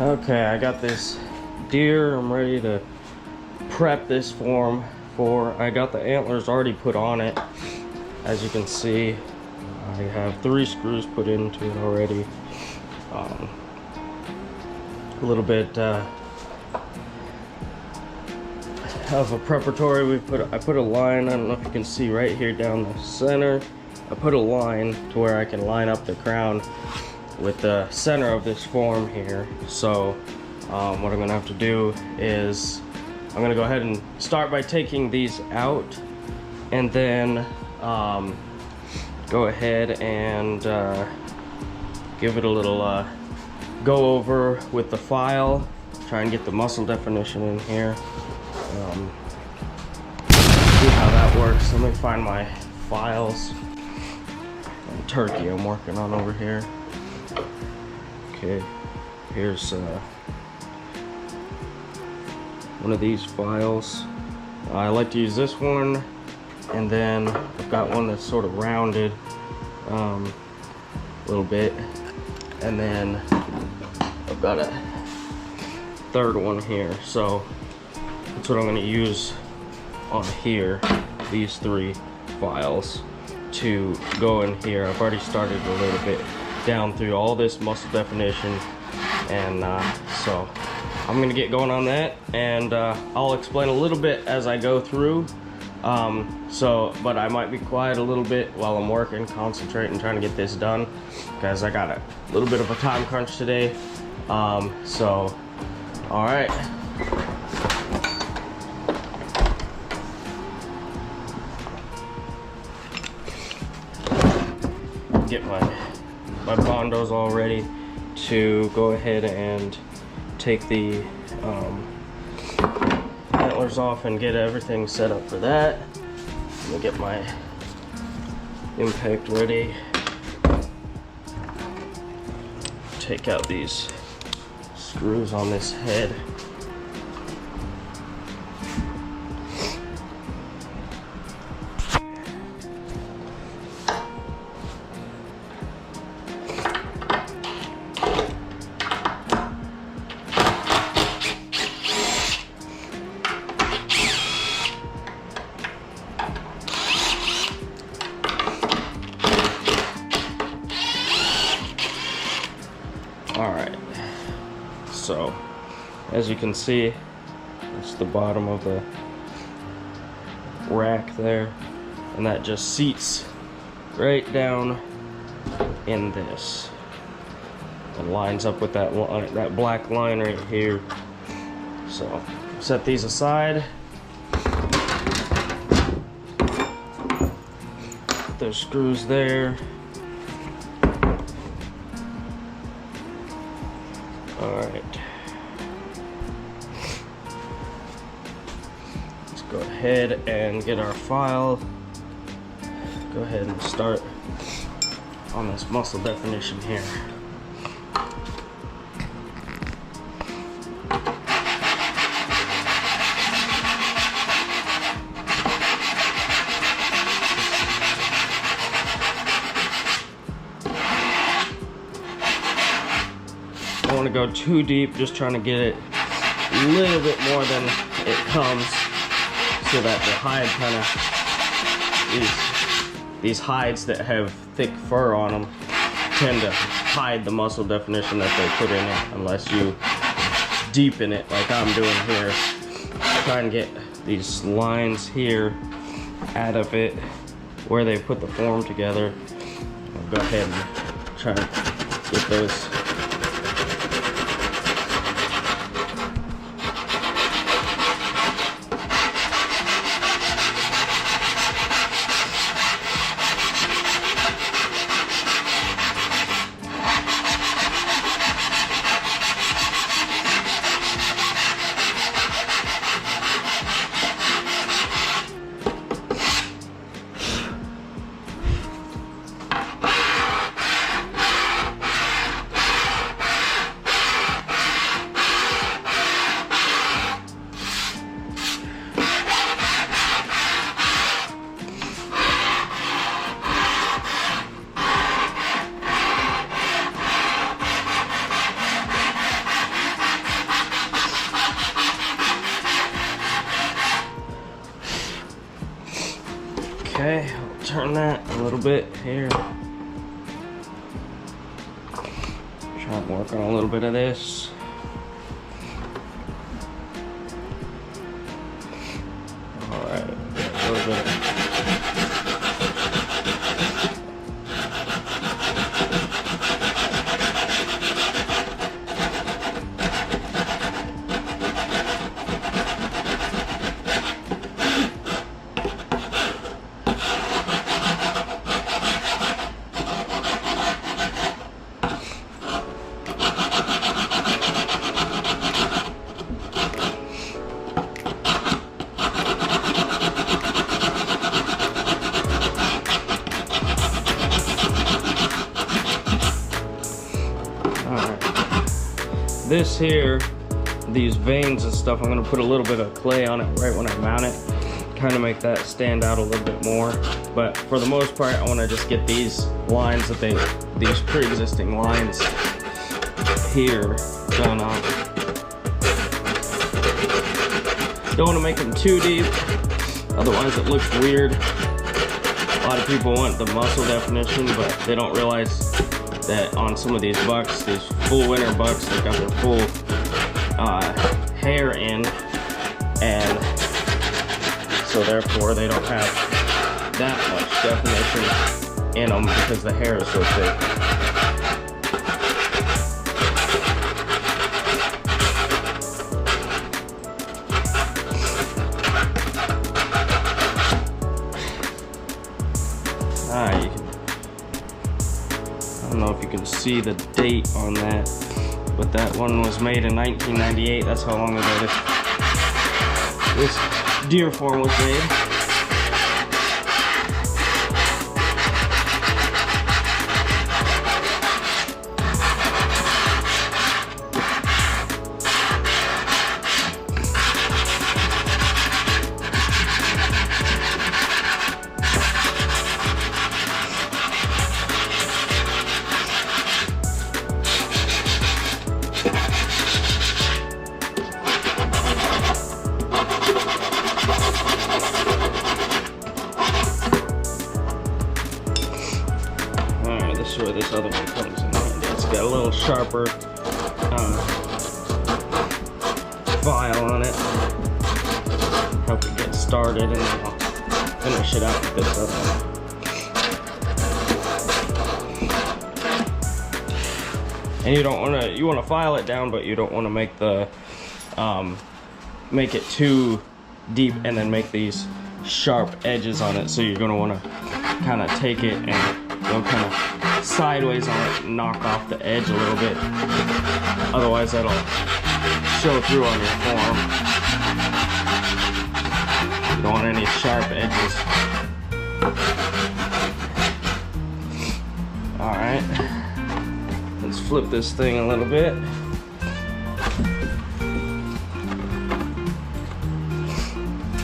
Okay, I got this deer. I'm ready to prep this form for. I got the antlers already put on it. As you can see, I have 3 screws put into it already. A little bit of a preparatory. I put a line. I don't know if you can see right here down the center. I put a line to where I can line up the crown with the center of this form here. So what I'm gonna have to do is I'm gonna go ahead and start by taking these out, and then go ahead and give it a little go over with the file, try and get the muscle definition in here. See how that works. Let me find my files. Turkey I'm working on over here. Okay, here's one of these files. I like to use this one, and then I've got one that's sort of rounded a little bit, and then I've got a third one here. So that's what I'm going to use on here, these 3 files to go in here. I've already started a little bit down through all this muscle definition, and so I'm going to get going on that, and I'll explain a little bit as I go through. But I might be quiet a little bit while I'm working, concentrating, trying to get this done, because I got a little bit of a time crunch today. So, all right. Get my bondos all ready to go ahead and take the antlers off and get everything set up for that. Let me get my impact ready. Take out these screws on this head. Alright, so as you can see, it's the bottom of the rack there, and that just seats right down in this. It lines up with that line, that black line right here. So set these aside. Put those screws there. Alright, let's go ahead and get our file. Go ahead and start on this muscle definition here. I don't want to go too deep, just trying to get it a little bit more than it comes, so that the hide kind of, these hides that have thick fur on them tend to hide the muscle definition that they put in it, unless you deepen it like I'm doing here. Try and get these lines here out of it where they put the form together. I'll go ahead and try and get those. shorten that a little bit here. Try and work on a little bit of this. All right, a little bit. This here, these veins and stuff, I'm gonna put a little bit of clay on it right when I mount it, kind of make that stand out a little bit more. But for the most part, I want to just get these lines that these pre-existing lines here done on. Don't want to make them too deep, otherwise it looks weird. A lot of people want the muscle definition, but they don't realize that on some of these bucks, these full winter bucks, they've got their full hair in, and so therefore they don't have that much definition in them because the hair is so thick. You can, I don't know if you can see the date on that, but that one was made in 1998. That's how long ago this deer form was made. Where this other one comes in handy. It's got a little sharper file on it. Help it get started, and then I'll finish it out with this other one. And you don't want to, you want to file it down, but you don't want to make the make it too deep and then make these sharp edges on it. So you're going to want to kind of take it and kind of sideways on it and knock off the edge a little bit. Otherwise that'll show through on your form. You don't want any sharp edges. Alright. Let's flip this thing a little bit.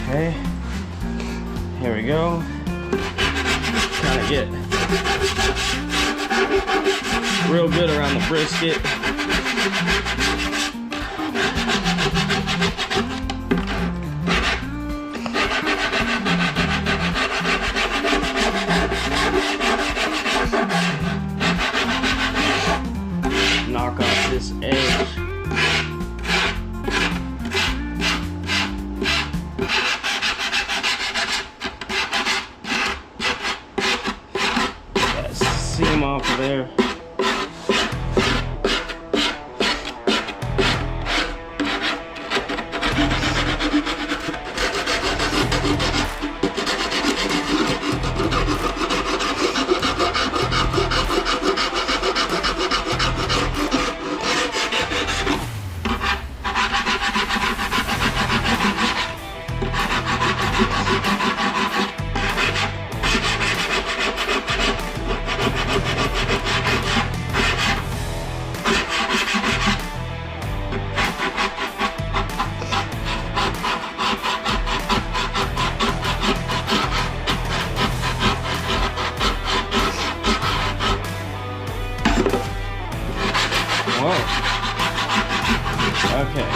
Okay. Here we go. Kind of get real good around the brisket. Knock off this edge. That seam off of there. Okay.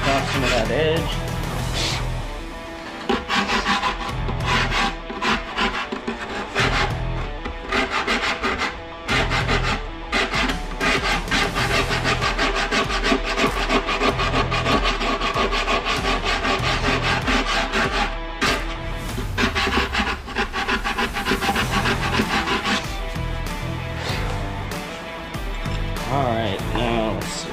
knock off some of that edge. Alright, now let's see.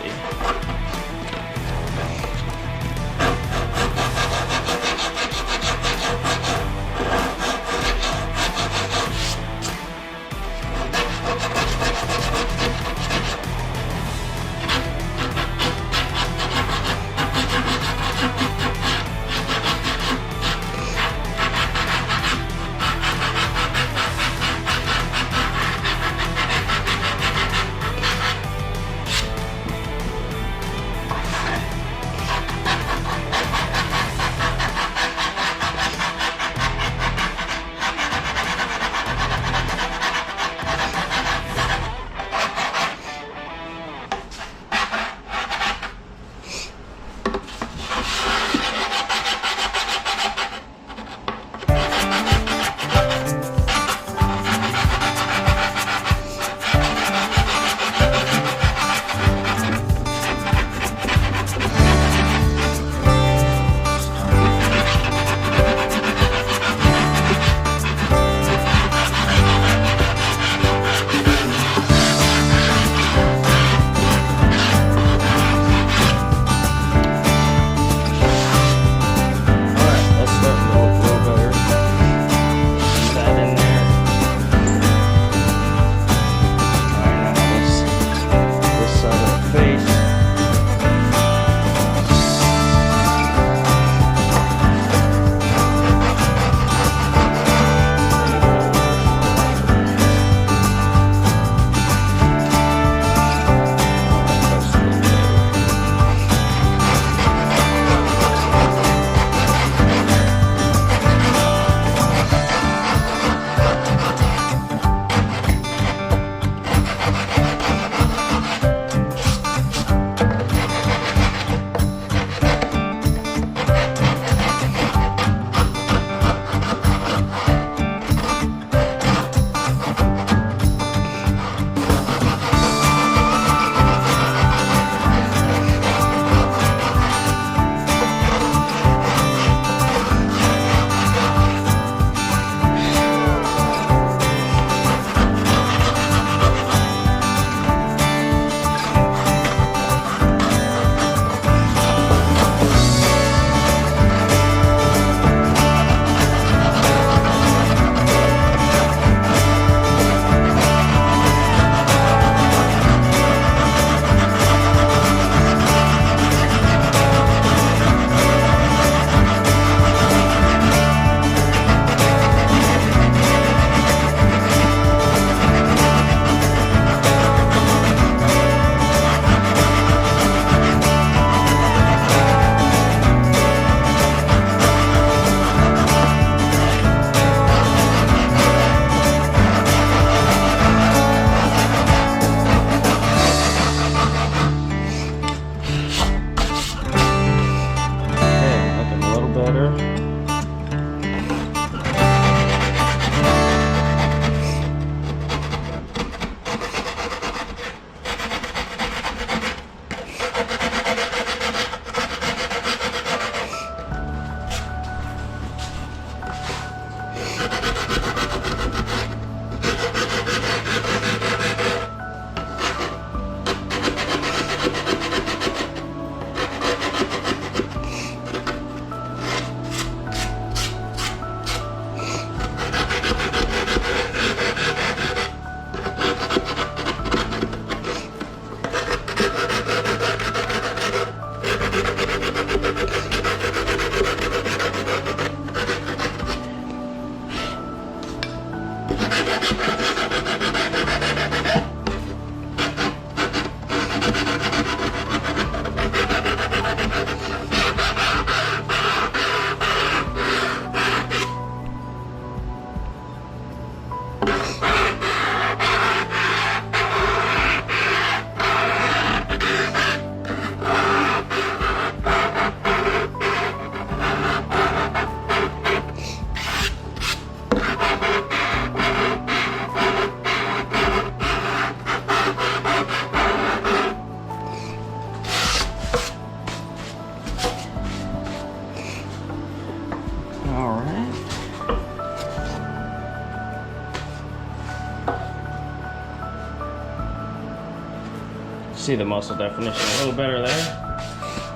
see the muscle definition a little better there.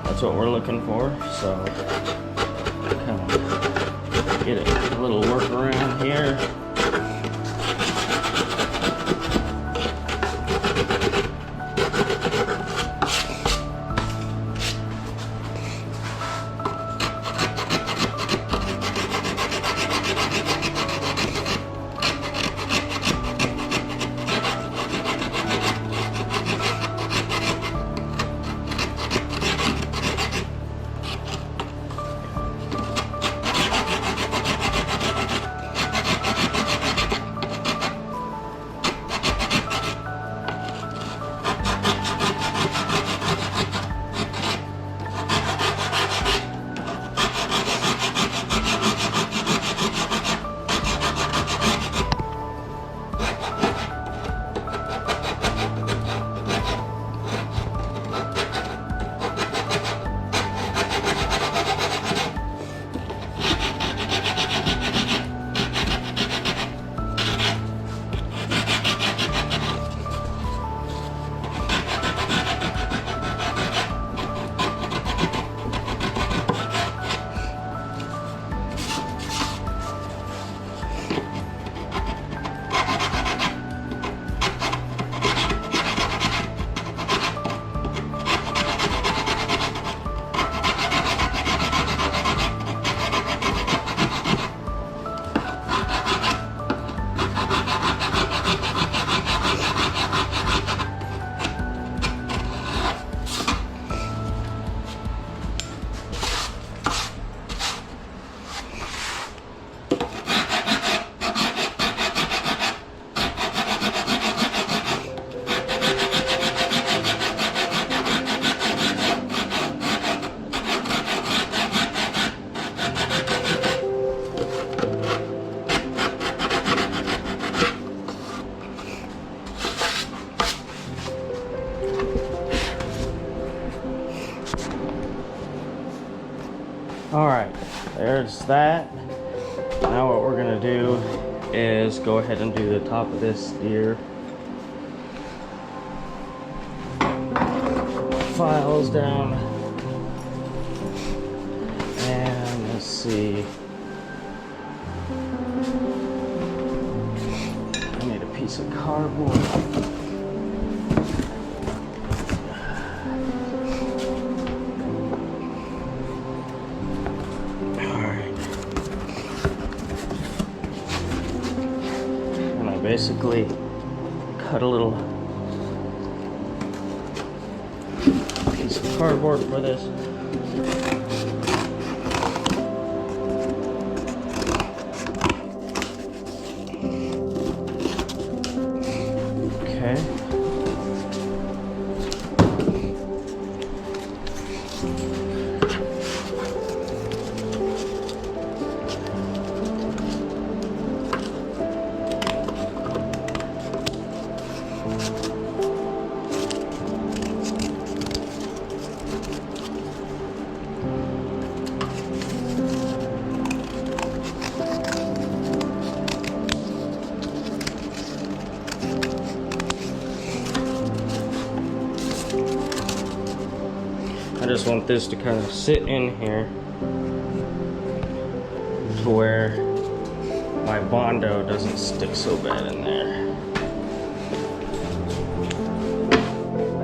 That's what we're looking for. So kind of get a little work around here. All right, there's that. Now what we're gonna do is go ahead and do the top of this ear. Files down. And let's see. I need a piece of cardboard. Basically cut a little piece of cardboard for this. Okay. I just want this to kind of sit in here to where my Bondo doesn't stick so bad in there.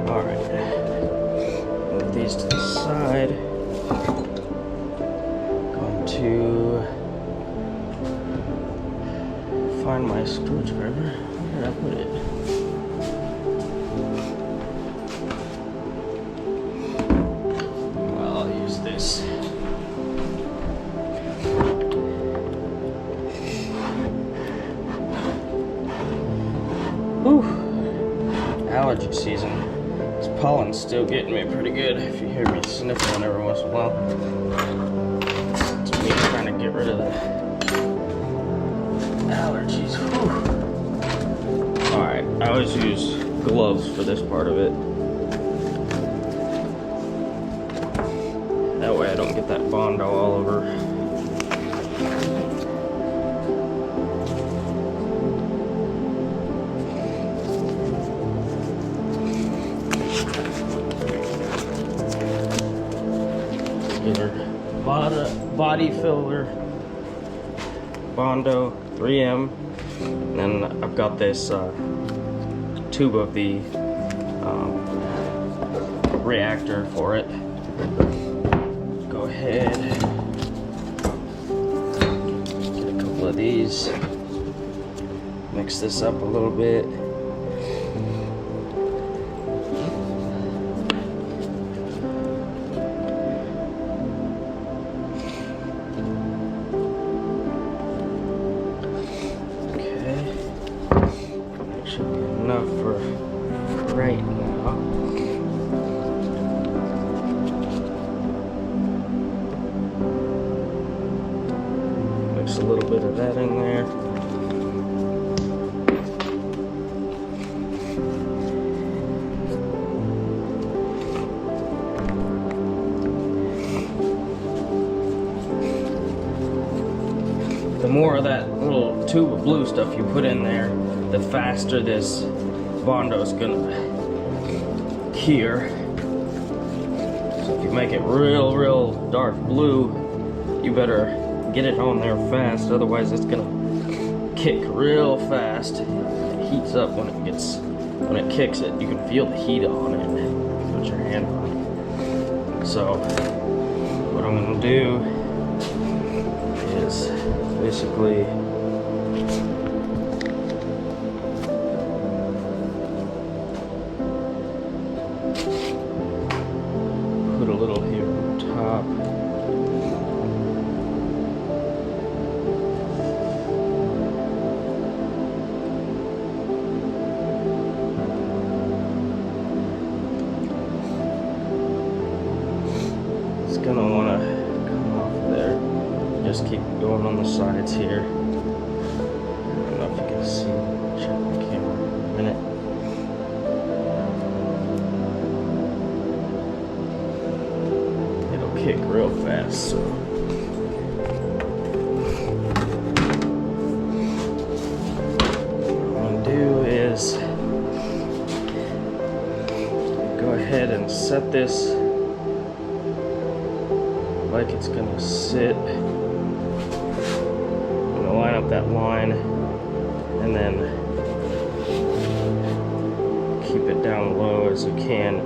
Alright, move these to the side. Going to find my screwdriver. Where did I put it? This. Whew. Allergy season. This pollen's still getting me pretty good. If you hear me sniffling every once in a while, it's me trying to get rid of the allergies. Alright, I always use gloves for this part of it. That way I don't get that Bondo all over. body filler Bondo 3M, and then I've got this tube of the reactor for it. Go ahead, get a couple of these, mix this up a little bit. Enough for right now. Mix a little bit of that in there. The more of that little tube of blue stuff you put in there, the faster this Bondo is gonna cure. So if you make it real dark blue, you better get it on there fast, otherwise it's gonna kick real fast. It heats up when it kicks it. You can feel the heat on it. Put your hand on it. So what I'm gonna do is basically put a little here on top. It's gonna wanna come off there. Just keep going on the sides here. I don't know if you can see. Check the camera in a minute. It'll kick real fast, so. What I'm gonna do is go ahead and set this like it's gonna sit. Line up that line and then keep it down low as you can,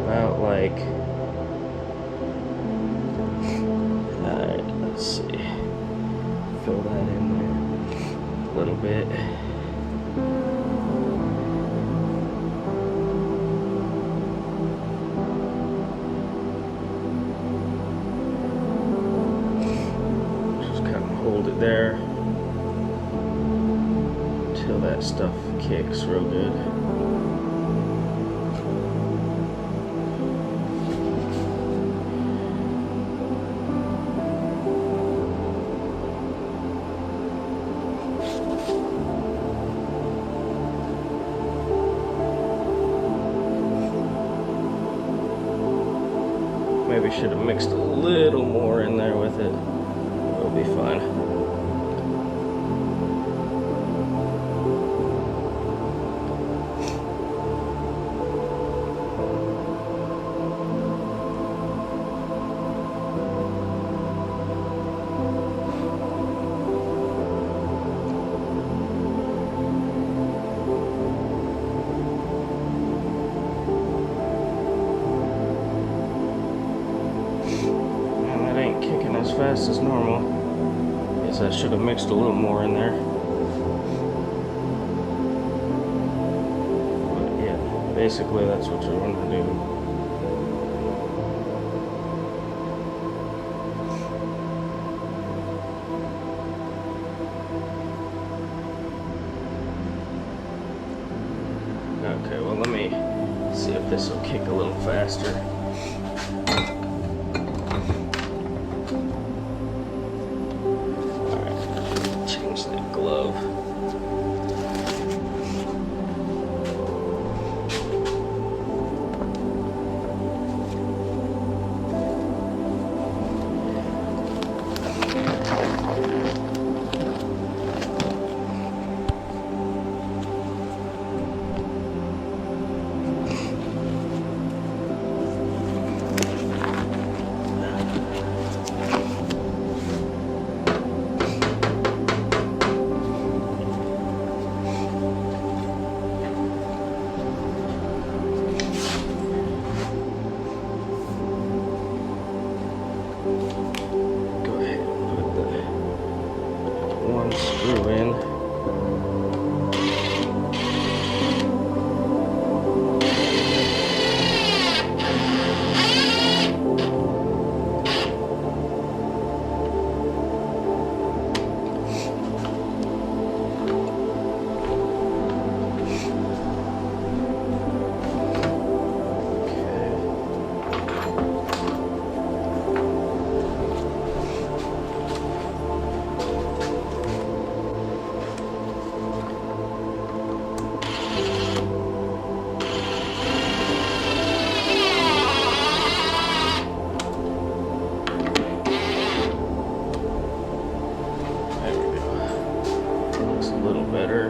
about like, alright, let's see, fill that in there a little bit. Hold it there until that stuff kicks real good. Maybe should have mixed a little more in there with it. It'll be fine. As fast as normal. Guess I should have mixed a little more in there. But yeah, basically that's what you're going to do. Okay, well let me see if this will kick a little faster. Glove. Go ahead and put the one screw in. Better.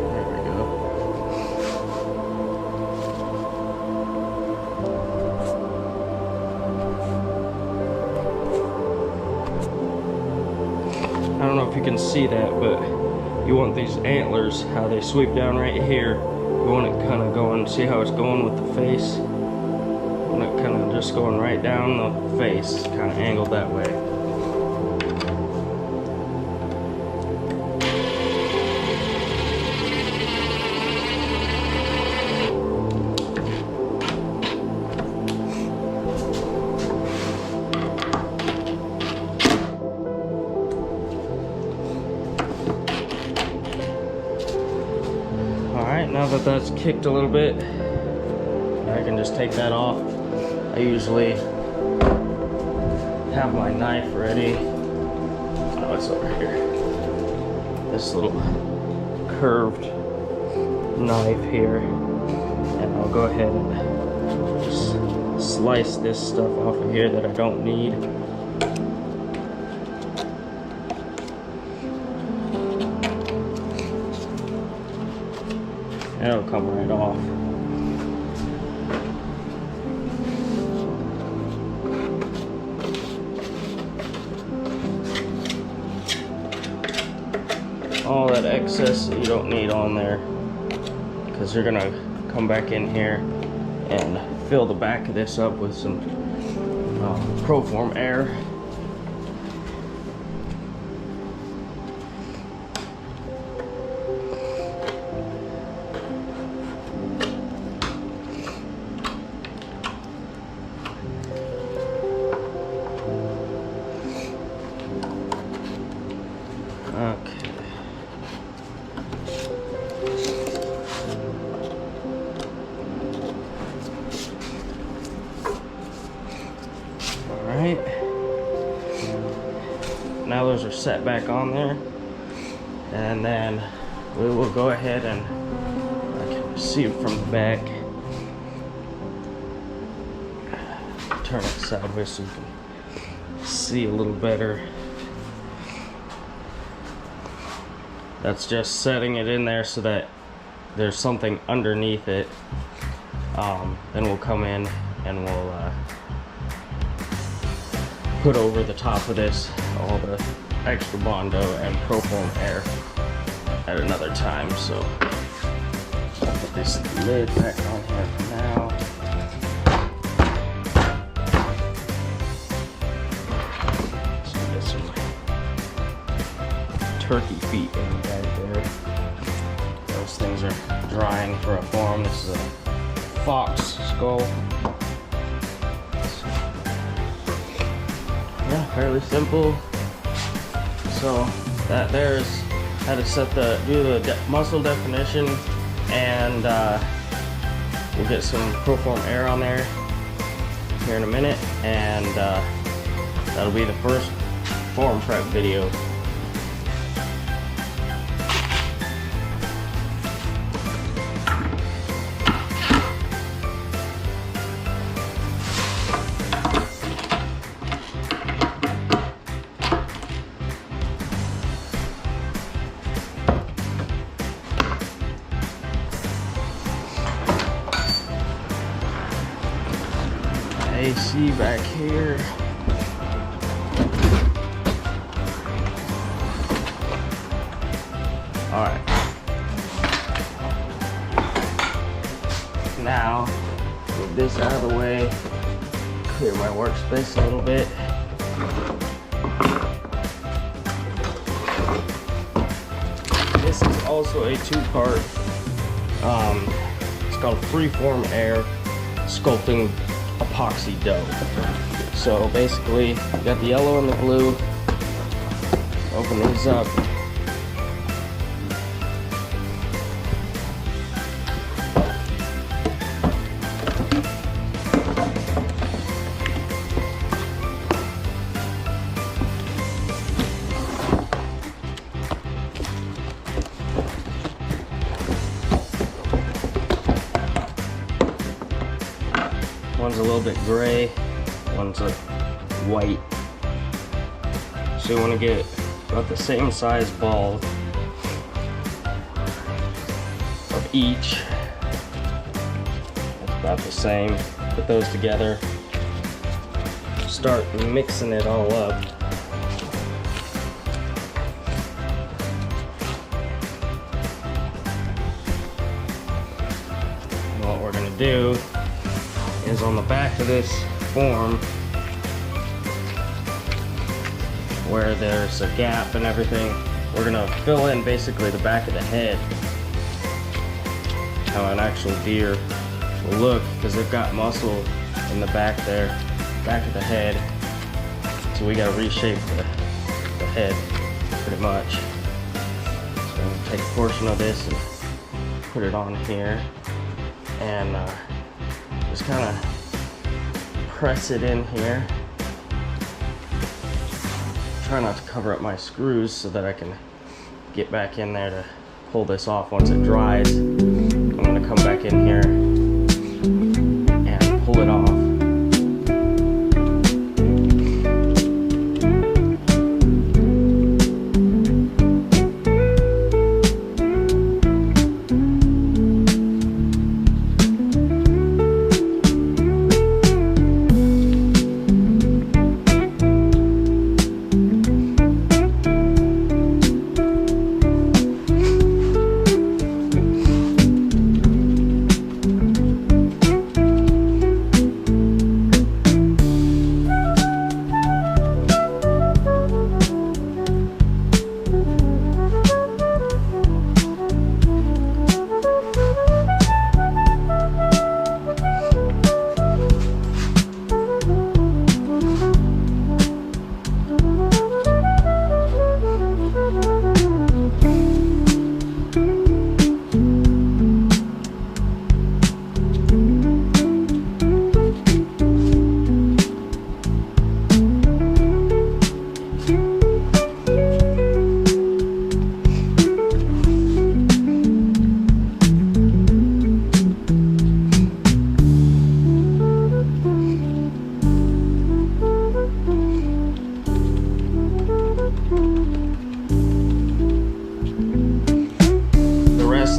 There we go. I don't know if you can see that, but you want these antlers, how they sweep down right here. You want it kind of going, see how it's going with the face? You want it kind of just going right down the face, kind of angled that way. Now that that's kicked a little bit, I can just take that off. I usually have my knife ready. Oh, it's over here. This little curved knife here. And I'll go ahead and just slice this stuff off of here that I don't need. It'll come right off. All that excess you don't need on there, because you're gonna come back in here and fill the back of this up with some Proform air. Okay. All right. Now those are set back on there, and then we will go ahead and I can see it from the back. Turn it sideways so you can see a little better. That's just setting it in there so that there's something underneath it. Then we'll come in and we'll put over the top of this all the extra Bondo and Proform air at another time. So I'll put this lid back on here for now. So get some turkey feet in the back there. Those things are drying for a form. This is a fox skull. Yeah, fairly simple. So that there's how to set do the muscle definition, and we'll get some Proform air on there here in a minute, and that'll be the first form prep video. AC back here. Alright. Now, move this out of the way, clear my workspace a little bit. This is also a two-part, it's called Freeform Air Sculpting Epoxy Dough. So basically, you got the yellow and the blue. Open these up. One's a little bit gray, one's a white. So you want to get about the same size ball of each. That's about the same. Put those together. Start mixing it all up. And what we're going to do is on the back of this form, where there's a gap and everything, we're gonna fill in basically the back of the head, how an actual deer will look, because they've got muscle in the back there, back of the head. So we gotta reshape the head pretty much. So I'm gonna take a portion of this and put it on here, and just kind of press it in here. Try not to cover up my screws so that I can get back in there to pull this off once it dries. I'm going to come back in here and pull it off.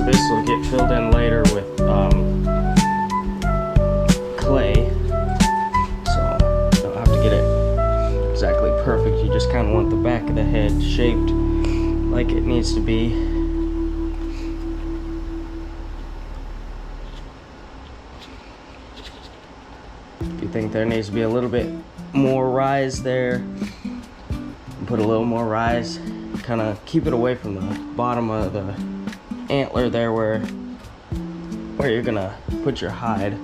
This will get filled in later with clay, so you don't have to get it exactly perfect. You just kind of want the back of the head shaped like it needs to be. If you think there needs to be a little bit more rise there, put a little more rise. Kind of keep it away from the bottom of the antler there where you're gonna put your hide.